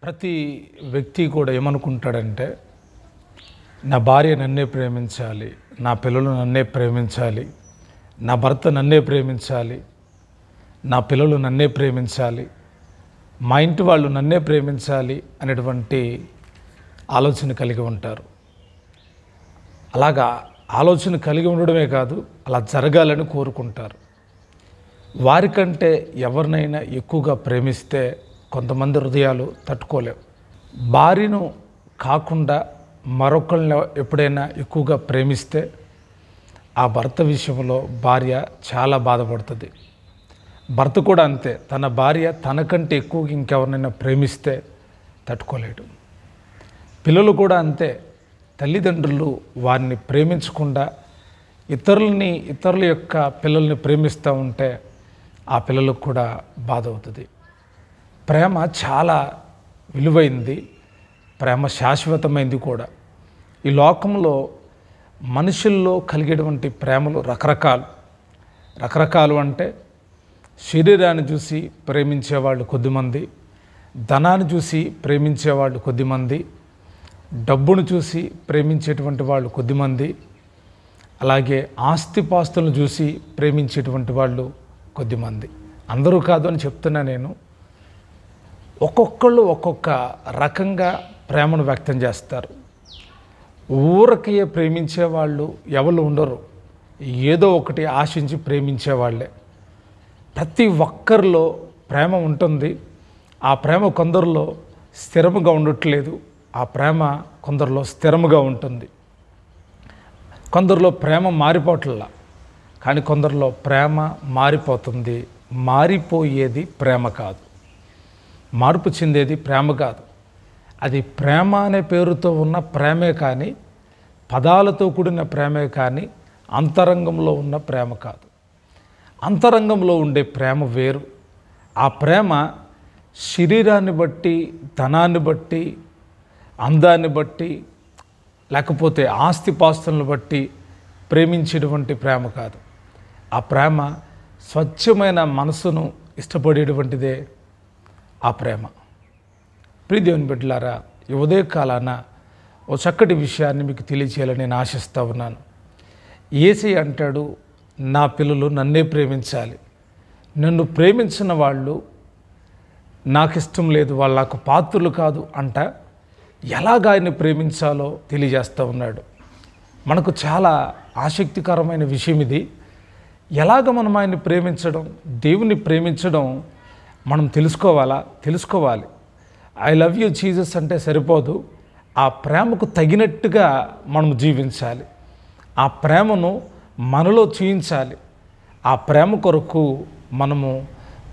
ప్రతి వ్యక్తి కూడా ఏమనుకుంటాడంటే, నా భార్య నన్నే ప్రేమించాలి, నా పిల్లలు నన్నే ప్రేమించాలి, నా భర్త నన్నే ప్రేమించాలి, నా పిల్లలు నన్నే ప్రేమించాలి, మా ఇంటి వాళ్ళు నన్నే ప్రేమించాలి అనేటువంటి ఆలోచన కలిగి ఉంటారు. అలాగా ఆలోచన కలిగి ఉండడమే కాదు, అలా జరగాలని కోరుకుంటారు. వారికంటే ఎవరినైనా ఎక్కువగా ప్రేమిస్తే కొంతమంది హృదయాలు తట్టుకోలేవు. భార్యను కాకుండా మరొకరిని ఎప్పుడైనా ఎక్కువగా ప్రేమిస్తే ఆ భర్త విషయంలో భార్య చాలా బాధపడుతుంది. భర్త కూడా అంతే, తన భార్య తనకంటే ఎక్కువగా ఇంకెవరినైనా ప్రేమిస్తే తట్టుకోలేడు. పిల్లలు కూడా అంతే, తల్లిదండ్రులు వారిని ప్రేమించకుండా ఇతరుల యొక్క పిల్లల్ని ప్రేమిస్తూ ఉంటే ఆ పిల్లలకు కూడా బాధ అవుతుంది. ప్రేమ చాలా విలువైంది, ప్రేమ శాశ్వతమైంది కూడా. ఈ లోకంలో మనుషుల్లో కలిగేటువంటి ప్రేమలు రకరకాలు అంటే శరీరాన్ని చూసి ప్రేమించేవాళ్ళు కొద్దిమంది, ధనాన్ని చూసి ప్రేమించేవాళ్ళు కొద్దిమంది, డబ్బును చూసి ప్రేమించేటువంటి వాళ్ళు కొద్దిమంది, అలాగే ఆస్తిపాస్తులను చూసి ప్రేమించేటువంటి వాళ్ళు కొద్దిమంది. అందరూ కాదు అని చెప్తున్నా నేను. ఒక్కొక్కళ్ళు ఒక్కొక్క రకంగా ప్రేమను వ్యక్తం చేస్తారు. ఊరకే ప్రేమించేవాళ్ళు ఎవరు ఉండరు, ఏదో ఒకటి ఆశించి ప్రేమించేవాళ్ళే. ప్రతి ఒక్కరిలో ప్రేమ ఉంటుంది. ఆ ప్రేమ కొందరిలో స్థిరముగా ఉండట్లేదు, ఆ ప్రేమ కొందరిలో స్థిరముగా ఉంటుంది. కొందరిలో ప్రేమ మారిపోవట్లా, కానీ కొందరిలో ప్రేమ మారిపోతుంది. మారిపోయేది ప్రేమ కాదు, మార్పు చెందేది ప్రేమ కాదు. అది ప్రేమ అనే పేరుతో ఉన్న ప్రేమే కానీ, పదాలతో కూడిన ప్రేమే కానీ, అంతరంగంలో ఉన్న ప్రేమ కాదు. అంతరంగంలో ఉండే ప్రేమ వేరు. ఆ ప్రేమ శరీరాన్ని బట్టి, ధనాన్ని బట్టి, అందాన్ని బట్టి, లేకపోతే ఆస్తిపాస్తులను బట్టి ప్రేమించేటువంటి ప్రేమ కాదు. ఆ ప్రేమ స్వచ్ఛమైన మనసును ఇష్టపడేటువంటిదే ఆ ప్రేమ. ప్రియ దేవుని బిడ్డలారా, ఈ ఉదయకాలాన ఓ చక్కటి విషయాన్ని మీకు తెలియచేయాలని నేను ఆశిస్తూ ఉన్నాను. యేసయ్య అంటాడు, నా పిల్లలు నన్నే ప్రేమించాలి, నన్ను ప్రేమించిన వాళ్ళు నాకు ఇష్టం లేదు, వాళ్ళు నాకు పాత్రులు కాదు అంట. ఎలాగ ఆయన్ని ప్రేమించాలో తెలియజేస్తూ ఉన్నాడు. మనకు చాలా ఆసక్తికరమైన విషయం ఇది. ఎలాగ మనం ఆయన్ని ప్రేమించడం, దేవుని ప్రేమించడం మనం తెలుసుకోవాలి. ఐ లవ్ యూ జీసస్ అంటే సరిపోదు, ఆ ప్రేమకు తగినట్టుగా మనం జీవించాలి. ఆ ప్రేమను మనలో చూయించాలి. ఆ ప్రేమ కొరకు మనము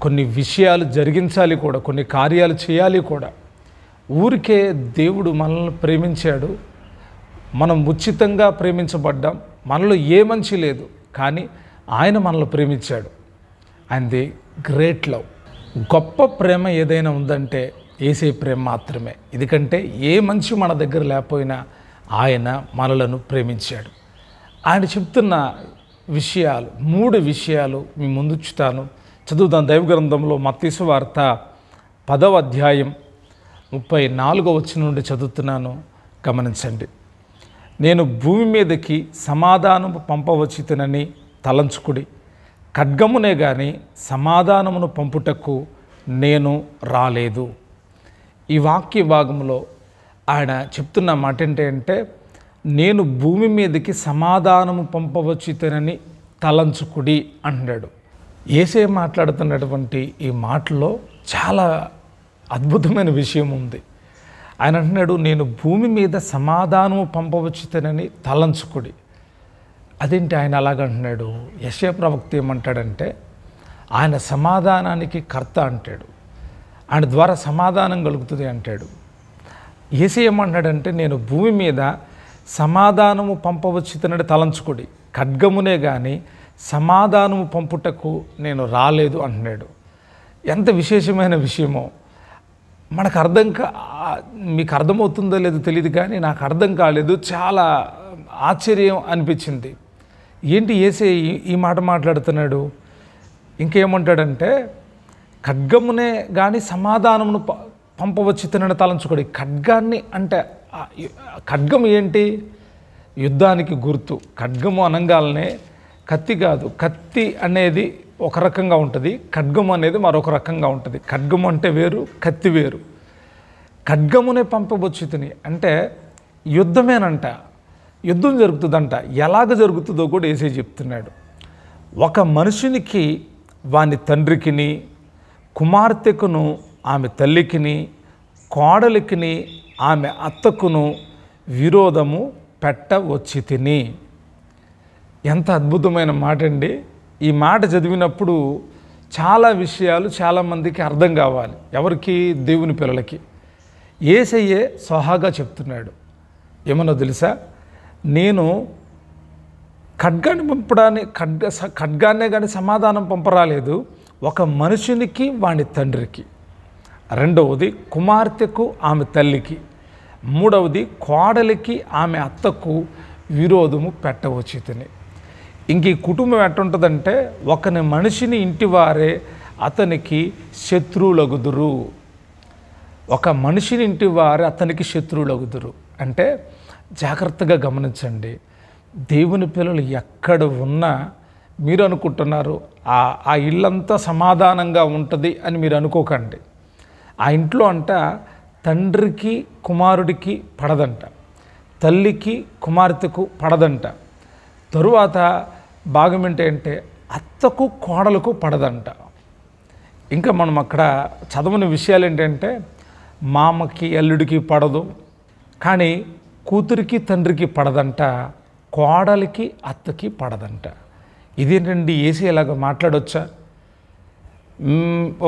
కొన్ని విషయాలు జరిగించాలి కూడా, కొన్ని కార్యాలు చేయాలి కూడా. ఊరికే దేవుడు మనల్ని ప్రేమించాడు, మనం ఉచితంగా ప్రేమించబడ్డాం, మనలో ఏ మంచి లేదు, కానీ ఆయన మనల్ని ప్రేమించాడు. ఆయనది గ్రేట్ లవ్. గొప్ప ప్రేమ ఏదైనా ఉందంటే యేసయ్య ప్రేమ మాత్రమే. ఎందుకంటే ఏ మంచి మన దగ్గర లేకపోయినా ఆయన మనలను ప్రేమించాడు. ఆయన చెప్తున్న విషయాలు 3 విషయాలు మీ ముందుంచుతాను. చదువుదాం. దైవ గ్రంథంలో మత్తయి సువార్త 10వ అధ్యాయం 34వ వచనం నుండి చదువుతున్నాను, గమనించండి. నేను భూమి మీదకి సమాధానము పంపవచ్చితనని తలంచుకుడి, ఖడ్గమునే గాని సమాధానమును పంపుటకు నేను రాలేదు. ఈ వాక్య భాగంలో ఆయన చెప్తున్న మాట ఏంటంటే, నేను భూమి మీదకి సమాధానము పంపవచ్చితనని తలంచుకుడి అంటున్నాడు. యేసయ్య మాట్లాడుతున్నటువంటి ఈ మాటలో చాలా అద్భుతమైన విషయం ఉంది. ఆయన అంటున్నాడు, నేను భూమి మీద సమాధానము పంపవచ్చితనని తలంచుకుడి. అదేంటి ఆయన అలాగంటున్నాడు? యెషయా ప్రవక్త ఏమంటాడంటే, ఆయన సమాధానానికి కర్త అంటాడు, ఆయన ద్వారా సమాధానం కలుగుతుంది అంటాడు. యేసయ్య ఏమంటున్నాడంటే, నేను భూమి మీద సమాధానము పంపవచ్చితనని తలంచుకుడి, ఖడ్గమునే కానీ సమాధానము పంపుటకు నేను రాలేదు అంటున్నాడు. ఎంత విశేషమైన విషయమో మనకు మీకు అర్థమవుతుందో లేదో తెలియదు, కానీ నాకు అర్థం కాలేదు. చాలా ఆశ్చర్యం అనిపించింది. ఏంటి యేసయ్య ఈ మాట మాట్లాడుతున్నాడు? ఇంకేమంటాడంటే, ఖడ్గమునే కానీ సమాధానమును పంపవచ్చి తినని తలంచుకోడు. ఖడ్గాన్ని అంటే ఖడ్గం ఏంటి? యుద్ధానికి గుర్తు. ఖడ్గము అనంగాలనే కత్తి కాదు, కత్తి అనేది ఒక రకంగా ఉంటుంది, ఖడ్గం అనేది మరొక రకంగా ఉంటుంది. ఖడ్గం అంటే వేరు, కత్తి వేరు. ఖడ్గమునే పంపబొచ్చు తిని అంటే యుద్ధమేనంట, యుద్ధం జరుగుతుందంట. ఎలాగ జరుగుతుందో కూడా యేసయ్య చెప్తున్నాడు. ఒక మనుషునికి వాని తండ్రికిని, కుమార్తెకును ఆమె తల్లికిని, కోడలికిని ఆమె అత్తకును విరోధము పెట్టవచ్చి తిని. ఎంత అద్భుతమైన మాట అండి. ఈ మాట చదివినప్పుడు చాలా విషయాలు చాలామందికి అర్థం కావాలి. ఎవరికి? దేవుని పిల్లలకి. యేసయ్యే స్వహాగా చెప్తున్నాడు. ఏమన్నా తెలుసా? నేను ఖడ్గాన్ని పంపడానికి ఖడ్గాన్నే కానీ సమాధానం పంపరాలేదు. ఒక మనుషునికి వాని తండ్రికి, రెండవది కుమార్తెకు ఆమె తల్లికి, మూడవది కోడలికి ఆమె అత్తకు విరోధము పెట్టవచ్చు తిని. ఇంక ఈ కుటుంబం ఎట్టుంటుందంటే ఒకని మనిషిని ఇంటివారే అతనికి శత్రువులగుదురు. ఒక మనిషిని ఇంటివారే అతనికి శత్రువులగుదురు అంటే జాగ్రత్తగా గమనించండి. దేవుని పిల్లలు ఎక్కడ ఉన్నా మీరు అనుకుంటున్నారు ఆ ఇల్లంతా సమాధానంగా ఉంటుంది అని మీరు అనుకోకండి. ఆ ఇంట్లో అంట తండ్రికి కుమారుడికి పడదంట, తల్లికి కుమార్తెకు పడదంట. తరువాత భాగం ఏంటంటే అత్తకు కోడలకు పడదంట. ఇంకా మనం అక్కడ చదవని విషయాలు ఏంటంటే మామకి అల్లుడికి పడదు, కానీ కూతురికి తండ్రికి పడదంట, కోడలికి అత్తకి పడదంట. ఇదేంటండి? యేసయ్య ఇలాగ మాట్లాడొచ్చా?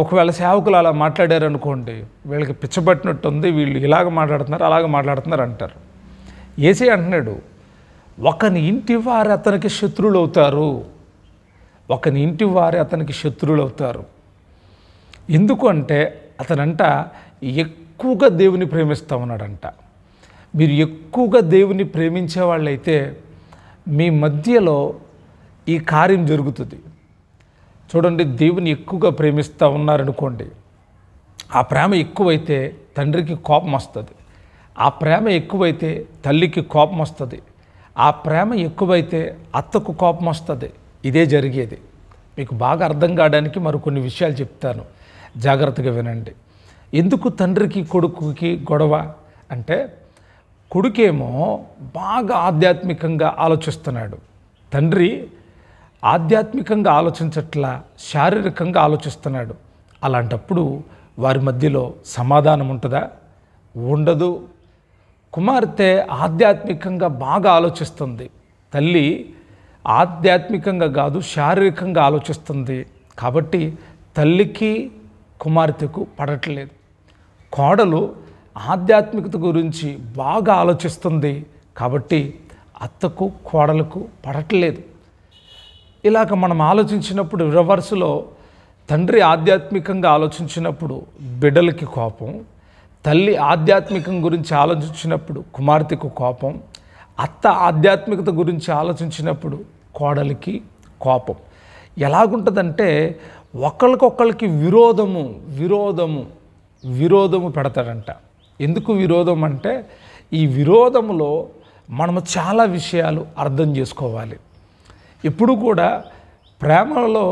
ఒకవేళ సేవకులు అలా మాట్లాడారు అనుకోండి, వీళ్ళకి పిచ్చబట్టినట్టుంది, వీళ్ళు ఇలాగ మాట్లాడుతున్నారు అలాగ మాట్లాడుతున్నారు అంటారు. యేసయ్య అంటున్నాడు, ఒకని ఇంటి వారు అతనికి శత్రువులు అవుతారు. ఒకని ఇంటి వారు అతనికి శత్రువులు అవుతారు. ఎందుకు అంటే అతనంట ఎక్కువగా దేవుని ప్రేమిస్తూ ఉన్నాడంట. మీరు ఎక్కువగా దేవుని ప్రేమించే వాళ్ళైతే మీ మధ్యలో ఈ కార్యం జరుగుతుంది. చూడండి, దేవుని ఎక్కువగా ప్రేమిస్తూ ఉన్నారనుకోండి, ఆ ప్రేమ ఎక్కువైతే తండ్రికి కోపం వస్తుంది, ఆ ప్రేమ ఎక్కువైతే తల్లికి కోపం వస్తుంది, ఆ ప్రేమ ఎక్కువైతే అత్తకు కోపం వస్తుంది. ఇదే జరిగేది. మీకు బాగా అర్థం కావడానికి మరికొన్ని విషయాలు చెప్తాను, జాగ్రత్తగా వినండి. ఎందుకు తండ్రికి కొడుకుకి గొడవ అంటే, కొడుకేమో బాగా ఆధ్యాత్మికంగా ఆలోచిస్తున్నాడు, తండ్రి ఆధ్యాత్మికంగా ఆలోచించట్లా, శారీరకంగా ఆలోచిస్తున్నాడు. అలాంటప్పుడు వారి మధ్యలో సమాధానం ఉంటుందా? ఉండదు. కుమార్తె ఆధ్యాత్మికంగా బాగా ఆలోచిస్తుంది, తల్లి ఆధ్యాత్మికంగా కాదు శారీరకంగా ఆలోచిస్తుంది. కాబట్టి తల్లికి కుమార్తెకు పడట్లేదు. కోడలు ఆధ్యాత్మికత గురించి బాగా ఆలోచిస్తుంది, కాబట్టి అత్తకు కోడలకు పడట్లేదు. ఇలాగ మనం ఆలోచించినప్పుడు రివర్స్లో తండ్రి ఆధ్యాత్మికంగా ఆలోచించినప్పుడు బిడ్డలకి కోపం, తల్లి ఆధ్యాత్మికం గురించి ఆలోచించినప్పుడు కుమార్తెకు కోపం, అత్త ఆధ్యాత్మికత గురించి ఆలోచించినప్పుడు కోడలికి కోపం. ఎలాగుంటుందంటే ఒకరికొకరికి విరోధము పెడతాడంట. ఎందుకు విరోధం అంటే, ఈ విరోధములో మనము చాలా విషయాలు అర్థం చేసుకోవాలి. ఇప్పుడు కూడా ప్రేమలో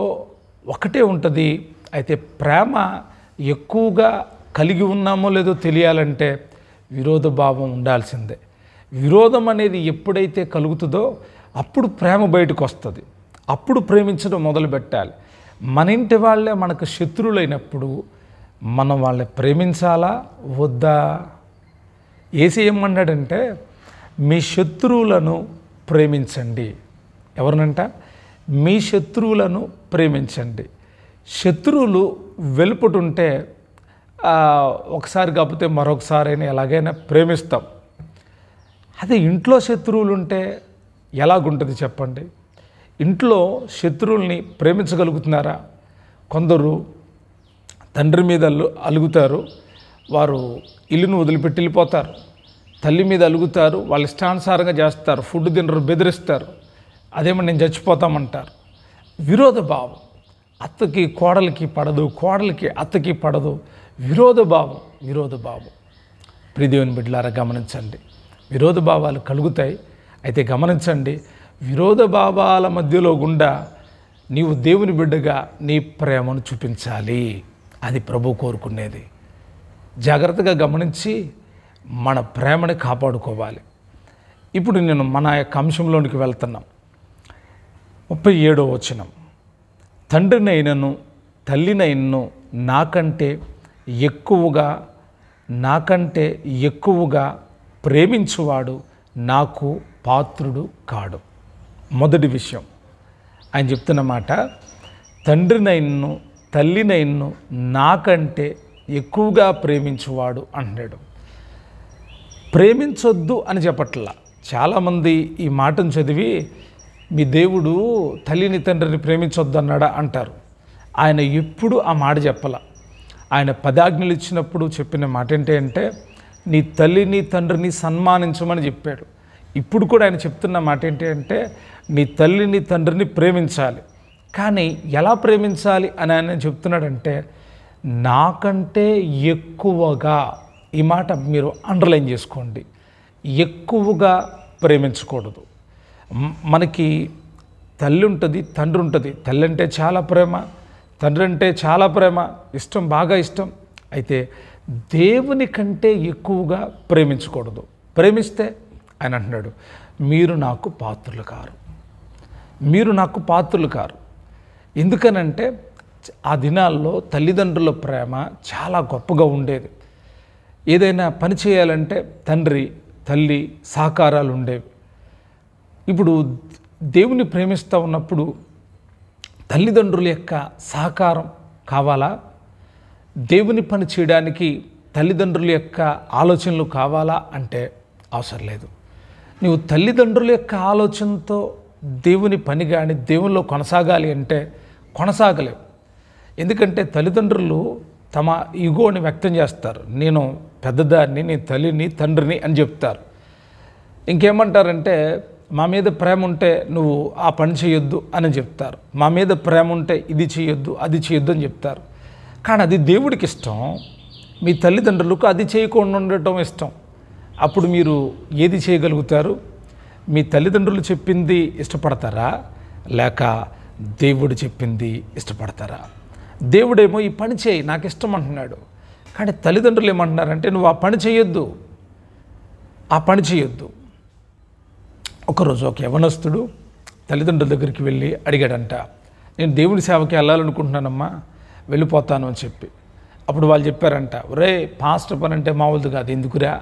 ఒకటే ఉంటుంది. అయితే ప్రేమ ఎక్కువగా కలిగి ఉన్నామో లేదో తెలియాలంటే విరోధ భావం ఉండాల్సిందే. విరోధం అనేది ఎప్పుడైతే కలుగుతుందో అప్పుడు ప్రేమ బయటకు వస్తుంది, అప్పుడు ప్రేమించడం మొదలు పెట్టాలి. మన ఇంటి వాళ్ళే మనకు శత్రువులైనప్పుడు మనం వాళ్ళని ప్రేమించాలా వద్దా? యేసయ్య ఏమన్నాడంటే, మీ శత్రువులను ప్రేమించండి. ఎవరినంట? మీ శత్రువులను ప్రేమించండి. శత్రువులు వెలుపుటుంటే ఒకసారి కాకపోతే మరొకసారైనా ఎలాగైనా ప్రేమిస్తాం. అదే ఇంట్లో శత్రువులు ఉంటే ఎలాగుంటుంది చెప్పండి? ఇంట్లో శత్రువుల్ని ప్రేమించగలుగుతున్నారా? కొందరు తండ్రి మీద అలుగుతారు, వారు ఇల్లును వదిలిపెట్టి వెళ్ళిపోతారు. తల్లి మీద అలుగుతారు, వాళ్ళ ఇష్టానుసారంగా చేస్తారు, ఫుడ్ తినరు, బెదిరిస్తారు, అదేమో నేను చచ్చిపోతామంటారు. విరోధ భావం. అత్తకి కోడలికి పడదు, కోడలికి అత్తకి పడదు, విరోధభావం. ప్రియదేవుని బిడ్డలారా గమనించండి, విరోధభావాలు కలుగుతాయి. అయితే గమనించండి, విరోధభావాల మధ్యలో గుండా నీవు దేవుని బిడ్డగా నీ ప్రేమను చూపించాలి. అది ప్రభు కోరుకునేది. జాగ్రత్తగా గమనించి మన ప్రేమని కాపాడుకోవాలి. ఇప్పుడు నేను మన యొక్క అంశంలోనికి వెళ్తున్నాం. 37వ వచనం, తండ్రినైనను తల్లినైనను నాకంటే ఎక్కువగా ప్రేమించువాడు నాకు పాత్రుడు కాడు. మొదటి విషయం ఆయన చెప్తున్న మాట, తండ్రినైనను తల్లినైనను నాకంటే ఎక్కువగా ప్రేమించువాడు అంటున్నాడు. ప్రేమించొద్దు అని చెప్పట్లా. చాలామంది ఈ మాటను చదివి మీ దేవుడు తల్లిని తండ్రిని ప్రేమించొద్దు అన్నాడా అంటారు. ఆయన ఎప్పుడు ఆ మాట చెప్పాల. ఆయన 10 ఆజ్ఞలు ఇచ్చినప్పుడు చెప్పిన మాట ఏంటంటే నీ తల్లిని తండ్రిని సన్మానించమని చెప్పాడు. ఇప్పుడు కూడా ఆయన చెప్తున్న మాట ఏంటంటే నీ తల్లిని తండ్రిని ప్రేమించాలి. కానీ ఎలా ప్రేమించాలి అని ఆయన చెప్తున్నాడంటే నాకంటే ఎక్కువగా. ఈ మాట మీరు అండర్లైన్ చేసుకోండి. ఎక్కువగా ప్రేమించకూడదు. మనకి తల్లి ఉంటుంది, తండ్రి ఉంటుంది. తల్లి అంటే చాలా ప్రేమ, తండ్రి అంటే చాలా ప్రేమ, ఇష్టం, బాగా ఇష్టం. అయితే దేవుని కంటే ఎక్కువగా ప్రేమించకూడదు. ప్రేమిస్తే ఆయన అంటున్నాడు మీరు నాకు పాత్రులు కారు. ఎందుకనంటే ఆ దినాల్లో తల్లిదండ్రుల ప్రేమ చాలా గొప్పగా ఉండేది. ఏదైనా పని చేయాలంటే తండ్రి తల్లి సహకారాలు ఉండేవి. ఇప్పుడు దేవుని ప్రేమిస్తూ ఉన్నప్పుడు తల్లిదండ్రుల యొక్క సహకారం కావాలా? దేవుని పని చేయడానికి తల్లిదండ్రుల యొక్క ఆలోచనలు కావాలా అంటే అవసరం లేదు. నువ్వు తల్లిదండ్రుల యొక్క ఆలోచనతో దేవుని పని కానీ దేవునిలో కొనసాగాలి అంటే కొనసాగలేవు. ఎందుకంటే తల్లిదండ్రులు తమ ఈగోని వ్యక్తం చేస్తారు. నేను పెద్దదాన్ని, నేను తల్లిని తండ్రిని అని చెప్తారు. ఇంకేమంటారంటే మా మీద ప్రేమ ఉంటే నువ్వు ఆ పని చేయొద్దు అని చెప్తారు. మా మీద ప్రేమ ఉంటే ఇది చేయొద్దు అది చేయొద్దు అని చెప్తారు. కానీ అది దేవుడికి ఇష్టం, మీ తల్లిదండ్రులకు అది చేయకుండా ఉండటం ఇష్టం. అప్పుడు మీరు ఏది చేయగలుగుతారు? మీ తల్లిదండ్రులు చెప్పింది ఇష్టపడతారా లేక దేవుడు చెప్పింది ఇష్టపడతారా? దేవుడేమో ఈ పని చేయి నాకు ఇష్టం అంటున్నాడు. కానీ తల్లిదండ్రులు ఏమంటున్నారంటే నువ్వు ఆ పని చేయొద్దు. ఒకరోజు ఒక యవనస్తుడు తల్లిదండ్రుల దగ్గరికి వెళ్ళి అడిగాడంట, నేను దేవుని సేవకి వెళ్ళాలనుకుంటున్నానమ్మా, వెళ్ళిపోతాను అని చెప్పి. అప్పుడు వాళ్ళు చెప్పారంట, ఒరే పాస్టర్ పని అంటే మామూలుది కాదు, ఎందుకురా,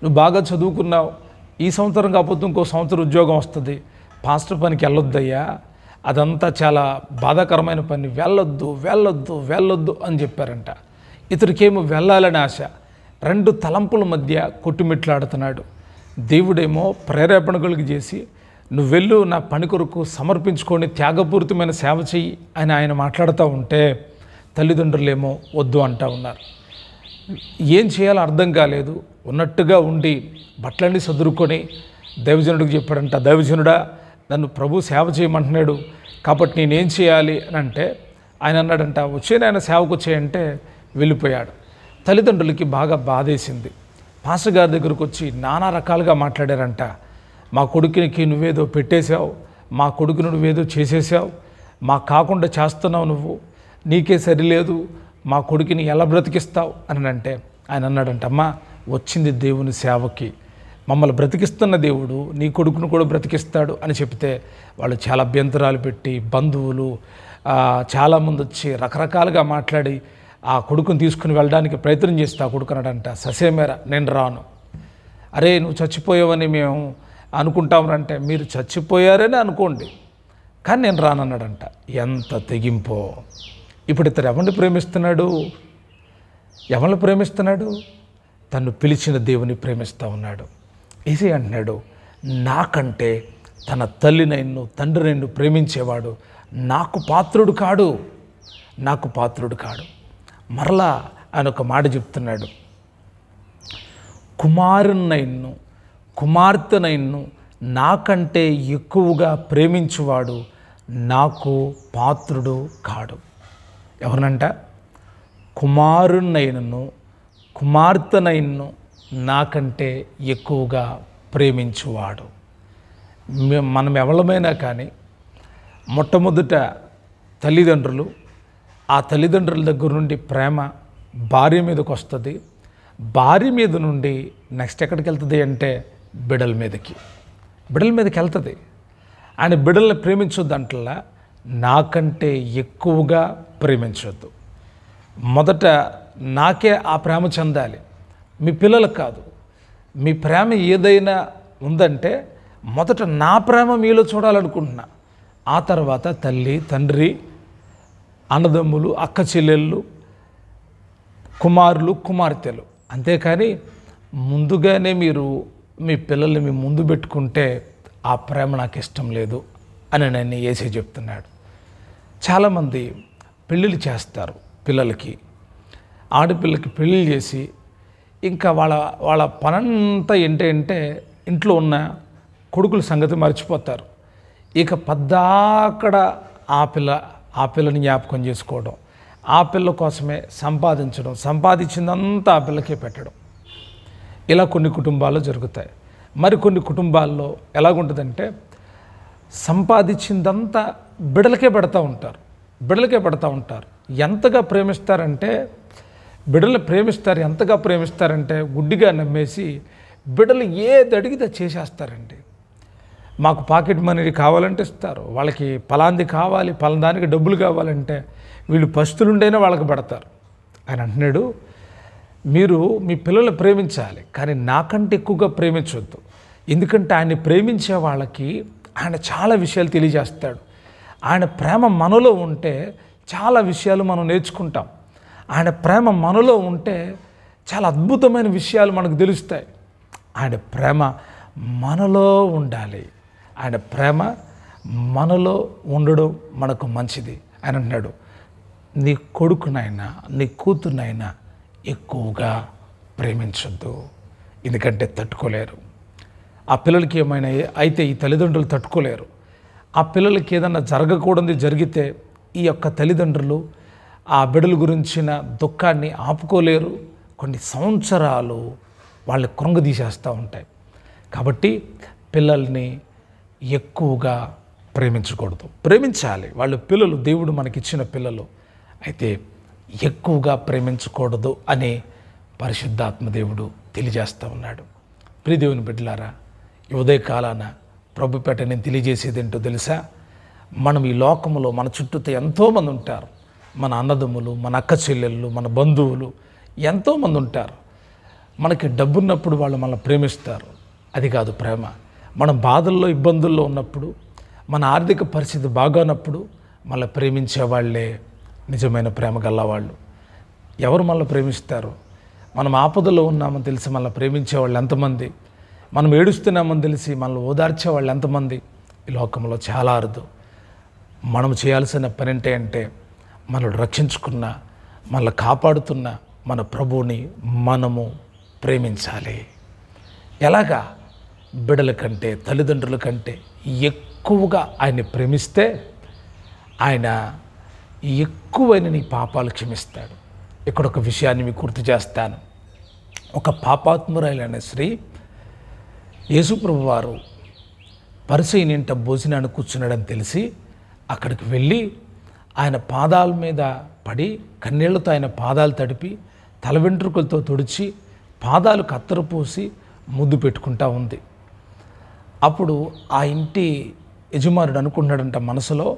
నువ్వు బాగా చదువుకున్నావు, ఈ సంవత్సరం కాకపోతే ఇంకో సంవత్సరం ఉద్యోగం వస్తుంది, పాస్టర్ పనికి వెళ్ళొద్దయ్యా, అదంతా చాలా బాధాకరమైన పని, వెళ్ళొద్దు అని చెప్పారంట. ఇతడికేమో వెళ్ళాలని ఆశ, 2 తలంపుల మధ్య కొట్టుమిట్లాడుతున్నాడు. దేవుడేమో ప్రేరేపణ కలిగి చేసి నువ్వు వెళ్ళు నా పని కొరకు సమర్పించుకొని త్యాగపూరితమైన సేవ చెయ్యి అని ఆయన మాట్లాడుతూ ఉంటే తల్లిదండ్రులేమో వద్దు అంటూ ఉన్నారు. ఏం చేయాలో అర్థం కాలేదు. ఉన్నట్టుగా ఉండి బట్టలన్నీ సదురుకొని దైవజనుడికి చెప్పాడంట, దైవజనుడా నన్ను ప్రభు సేవ చేయమంటున్నాడు కాబట్టి నేనేం చేయాలి అని అంటే ఆయన అన్నాడంట, వచ్చేనాయన సేవకు వచ్చేయంటే వెళ్ళిపోయాడు. తల్లిదండ్రులకి బాగా బాధేసింది. పాస్టర్ గారి దగ్గరకు వచ్చి నానా రకాలుగా మాట్లాడారంట. మా కొడుకునికి నువ్వేదో పెట్టేశావు, మా కొడుకుని నువ్వేదో చేసేసావు, మాకు కాకుండా చేస్తున్నావు, నువ్వు నీకే సరిలేదు, మా కొడుకుని ఎలా బ్రతికిస్తావు అని అంటే ఆయన అన్నాడంట, అమ్మా వచ్చింది దేవుని సేవకి, మమ్మల్ని బ్రతికిస్తున్న దేవుడు నీ కొడుకును కూడా బ్రతికిస్తాడు అని చెప్తే వాళ్ళు చాలా అభ్యంతరాలు పెట్టి బంధువులు చాలామంది వచ్చి రకరకాలుగా మాట్లాడి ఆ కొడుకుని తీసుకుని వెళ్ళడానికి ప్రయత్నం చేస్తే ఆ కొడుకు అన్నాడంట, ససేమేరా నేను రాను. అరే నువ్వు చచ్చిపోయావని మేము అనుకుంటామనంటే మీరు చచ్చిపోయారని అనుకోండి కానీ నేను రానన్నాడంట. ఎంత తెగింపో! ఇప్పుడు ఇతను ఎవరిని ప్రేమిస్తున్నాడు? తను పిలిచిన దేవుని ప్రేమిస్తూ ఉన్నాడు. ఇది అంటున్నాడు, నాకంటే తన తల్లినైను తండ్రినైను ప్రేమించేవాడు నాకు పాత్రుడు కాడు. మరలా ఆయన ఒక మాట చెప్తున్నాడు, కుమార్తెనైను నాకంటే ఎక్కువగా ప్రేమించువాడు నాకు పాత్రుడు కాడు. ఎవరినంట? కుమారుణ్ణైనను కుమార్తెనైనను నాకంటే ఎక్కువగా ప్రేమించువాడు. మనం ఎవరమైనా కానీ మొట్టమొదట తల్లిదండ్రులు, ఆ తల్లిదండ్రుల దగ్గర నుండి ప్రేమ భార్య మీదకి వస్తుంది. భార్య మీద నుండి నెక్స్ట్ ఎక్కడికి వెళ్తుంది అంటే బిడ్డల మీదకి వెళ్తుంది. ఆయన బిడ్డల్ని ప్రేమించొద్దు అంటలా, నాకంటే ఎక్కువగా ప్రేమించొద్దు. మొదట నాకే ఆ ప్రేమ చెందాలి, మీ పిల్లలకు కాదు. మీ ప్రేమ ఏదైనా ఉందంటే మొదట నా ప్రేమ మీలో చూడాలనుకుంటున్నా. ఆ తర్వాత తల్లి, తండ్రి, అన్నదమ్ములు, అక్క చెల్లెళ్ళు, కుమారులు, కుమార్తెలు. అంతేకాని ముందుగానే మీరు మీ పిల్లల్ని మీ ముందు పెట్టుకుంటే ఆ ప్రేమ నాకు ఇష్టం లేదు అని నేను యేసే చెప్తున్నాడు. చాలామంది పెళ్ళిళ్ళు చేస్తారు. పిల్లలకి, ఆడపిల్లకి పెళ్ళిళ్ళు చేసి ఇంకా వాళ్ళ పనంతా ఏంటంటే ఇంట్లో ఉన్న కొడుకుల సంగతి మర్చిపోతారు. ఇక పద్దాకడ ఆ పిల్లని జ్ఞాపకం చేసుకోవడం, ఆ పిల్ల కోసమే సంపాదించడం, సంపాదించిందంతా ఆ పిల్లకే పెట్టడం. ఇలా కొన్ని కుటుంబాల్లో జరుగుతాయి. మరి కొన్ని కుటుంబాల్లో ఎలాగుంటుందంటే సంపాదించిందంతా బిడ్డలకే పెడతా ఉంటారు. ఎంతగా ప్రేమిస్తారంటే ఎంతగా ప్రేమిస్తారంటే గుడ్డిగా నమ్మేసి బిడ్డలు ఏది అడిగితే చేసేస్తారండి. మాకు పాకెట్ మనీ కావాలంటే ఇస్తారు, వాళ్ళకి పలాంది కావాలి, పలాదానికి డబ్బులు కావాలంటే వీళ్ళు పస్తులుండైనా వాళ్ళకి పెడతారు. ఆయన అంటున్నాడు, మీరు మీ పిల్లలు ప్రేమించాలి, కానీ నాకంటే ఎక్కువగా ప్రేమించొద్దు. ఎందుకంటే ఆయన్ని ప్రేమించే వాళ్ళకి ఆయన చాలా విషయాలు తెలియజేస్తాడు. ఆయన ప్రేమ మనలో ఉంటే చాలా విషయాలు మనం నేర్చుకుంటాం. ఆయన ప్రేమ మనలో ఉంటే చాలా అద్భుతమైన విషయాలు మనకు తెలుస్తాయి. ఆయన ప్రేమ మనలో ఉండాలి. ఆయన ప్రేమ మనలో ఉండడం మనకు మంచిది. ఆయన అంటున్నాడు, నీ కొడుకునైనా నీ కూతురునైనా ఎక్కువగా ప్రేమించొద్దు, ఎందుకంటే తట్టుకోలేరు. ఆ పిల్లలకి ఏమైనా అయితే ఈ తల్లిదండ్రులు తట్టుకోలేరు. ఆ పిల్లలకి ఏదన్నా జరగకూడదు జరిగితే ఈ యొక్క తల్లిదండ్రులు ఆ బిడ్డల గురించిన దుఃఖాన్ని ఆపుకోలేరు. కొన్ని సంవత్సరాలు వాళ్ళని కృంగదీసేస్తూ ఉంటాయి. కాబట్టి పిల్లల్ని ఎక్కువగా ప్రేమించకూడదు. ప్రేమించాలి, వాళ్ళు పిల్లలు, దేవుడు మనకిచ్చిన పిల్లలు. అయితే ఎక్కువగా ప్రేమించకూడదు అని పరిశుద్ధాత్మ దేవుడు తెలియజేస్తూ ఉన్నాడు. ప్రియ దేవుని బిడ్డలారా, ఈ ఉదయకాలాన ప్రభుపేట నేను తెలియజేసేది ఏంటో తెలుసా? మనం ఈ లోకంలో మన చుట్టూతో ఎంతోమంది ఉంటారు. మన అన్నదమ్ములు, మన అక్క చెల్లెళ్ళు, మన బంధువులు ఎంతోమంది ఉంటారు. మనకి డబ్బున్నప్పుడు వాళ్ళు మనల్ని ప్రేమిస్తారు. అది కాదు ప్రేమ. మనం బాధల్లో, ఇబ్బందుల్లో ఉన్నప్పుడు, మన ఆర్థిక పరిస్థితి బాగానప్పుడు మనల్ని ప్రేమించే వాళ్ళే నిజమైన ప్రేమ గల్లవాళ్ళు. ఎవరు మనల్ని ప్రేమిస్తారు? మనం ఆపదలో ఉన్నామని తెలిసి మనల్ని ప్రేమించేవాళ్ళు ఎంతమంది? మనం ఏడుస్తున్నామని తెలిసి మనల్ని ఓదార్చే వాళ్ళు ఎంతమంది? ఈ లోకంలో చాలా అరుదు. మనం చేయాల్సిన పని అంటే మనల్ని రక్షించుకున్న, మనల్ని కాపాడుతున్న మన ప్రభువుని మనము ప్రేమించాలి. ఎలాగా? బిడ్డల కంటే, తల్లిదండ్రుల కంటే ఎక్కువగా ఆయన్ని ప్రేమిస్తే ఆయన ఎక్కువైన నీ పాపాలు క్షమిస్తాడు. ఇక్కడ ఒక విషయాన్ని మీకు గుర్తు చేస్తాను. ఒక పాపాత్మురాలైన స్త్రీ యేసుప్రభు వారు పరిసయ్యుని ఇంట భోజనాన్ని కూర్చున్నాడని తెలిసి అక్కడికి వెళ్ళి ఆయన పాదాల మీద పడి కన్నీళ్లతో ఆయన పాదాలు తడిపి తల వెంట్రుకలతో తుడిచి పాదాలు కత్తెరపోసి ముద్దు పెట్టుకుంటా ఉంది. అప్పుడు ఆ ఇంటి యజమానుడు అనుకున్నాడంట మనసులో,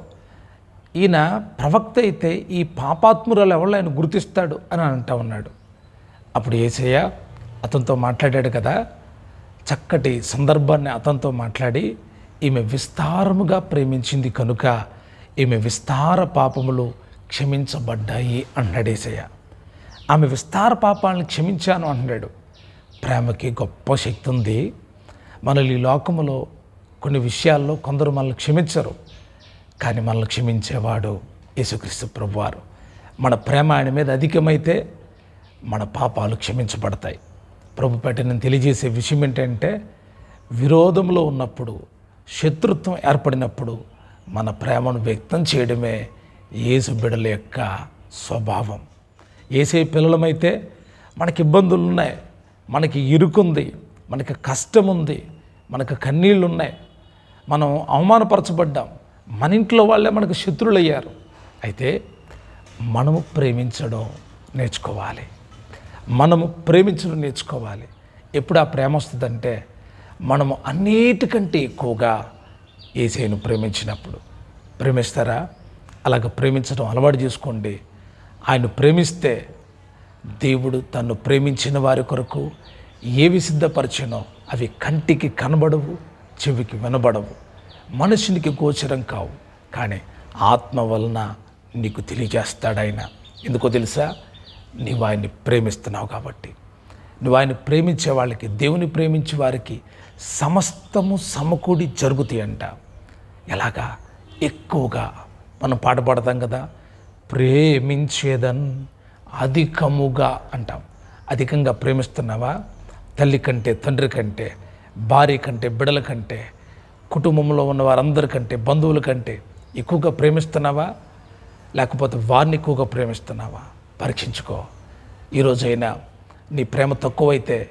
ఈయన ప్రవక్త అయితే ఈ పాపాత్మురాలు ఎవరు ఆయన గుర్తిస్తాడు అని అంటా ఉన్నాడు. అప్పుడు యేసయ్య అతనితో మాట్లాడాడు కదా, చక్కటి సందర్భాన్ని అతనితో మాట్లాడి, ఈమె విస్తారముగా ప్రేమించింది కనుక ఈమె విస్తార పాపములు క్షమించబడ్డాయి అన్నాడు యేసయ్య. ఆమె విస్తార పాపాలను క్షమించాను అన్నాడు. ప్రేమకి గొప్ప శక్తి ఉంది. మనల్ని ఈ లోకములో కొన్ని విషయాల్లో కొందరు మనల్ని క్షమించరు, కానీ మనల్ని క్షమించేవాడు యేసుక్రీస్తు ప్రభువారు. మన ప్రేమ ఆయన మీద అధికమైతే మన పాపాలు క్షమించబడతాయి. ప్రభుపేట నేను తెలియజేసే విషయం ఏంటంటే, విరోధంలో ఉన్నప్పుడు, శత్రుత్వం ఏర్పడినప్పుడు మన ప్రేమను వ్యక్తం చేయడమే యేసు బిడ్డల యొక్క స్వభావం. ఏసే పిల్లలమైతే మనకి ఇబ్బందులు ఉన్నాయి, మనకి ఇరుకుంది, మనకి కష్టం ఉంది, మనకు కన్నీళ్ళు ఉన్నాయి, మనం అవమానపరచబడ్డాం, మన ఇంట్లో వాళ్ళే మనకు శత్రులయ్యారు. అయితే మనము ప్రేమించడం నేర్చుకోవాలి. మనము ప్రేమించడం నేర్చుకోవాలి. ఎప్పుడు ఆ ప్రేమ వస్తుందంటే మనము అన్నిటికంటే ఎక్కువగా యేసయ్యను ప్రేమించినప్పుడు. ప్రేమిస్తారా? అలాగ ప్రేమించడం అలవాటు చేసుకోండి. ఆయన ప్రేమిస్తే దేవుడు తను ప్రేమించిన వారి కొరకు ఏవి సిద్ధపరిచినో అవి కంటికి కనబడవు, చెవికి వినబడవు, మనుషునికి గోచరం కావు, కానీ ఆత్మ వలన నీకు తెలియజేస్తాడు ఆయన. ఎందుకో తెలుసా? నీవు ఆయన్ని ప్రేమిస్తున్నావు కాబట్టి. నువ్వు ఆయన ప్రేమించే వాళ్ళకి, దేవుని ప్రేమించే వారికి సమస్తము సమకూడి జరుగుతాయంట. ఎలాగా? ఎక్కువగా మనం పాట పాడతాం కదా, ప్రేమించేదన్ అధికముగా అంటాం. అధికంగా ప్రేమిస్తున్నావా? తల్లి కంటే, తండ్రి కంటే, భార్య కంటే, బిడ్డల కంటే, కుటుంబంలో ఉన్న వారందరికంటే, బంధువుల కంటే ఎక్కువగా ప్రేమిస్తున్నావా? లేకపోతే వారిని ఎక్కువగా ప్రేమిస్తున్నావా? పరీక్షించుకో. ఈరోజైనా నీ ప్రేమ తక్కువైతే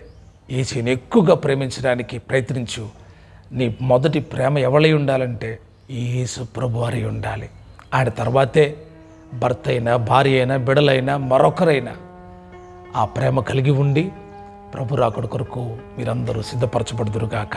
యేసుని ఎక్కువగా ప్రేమించడానికి ప్రయత్నించు. నీ మొదటి ప్రేమ ఎవరై ఉండాలంటే యేసు ప్రభువారై ఉండాలి. ఆయన తర్వాతే భర్త అయినా, భార్య అయినా, బిడ్డలైనా, మరొకరైనా ఆ ప్రేమ కలిగి ఉండి ప్రభు రాకడ కొరకు మీరందరూ సిద్ధపరచబడుదురుగాక.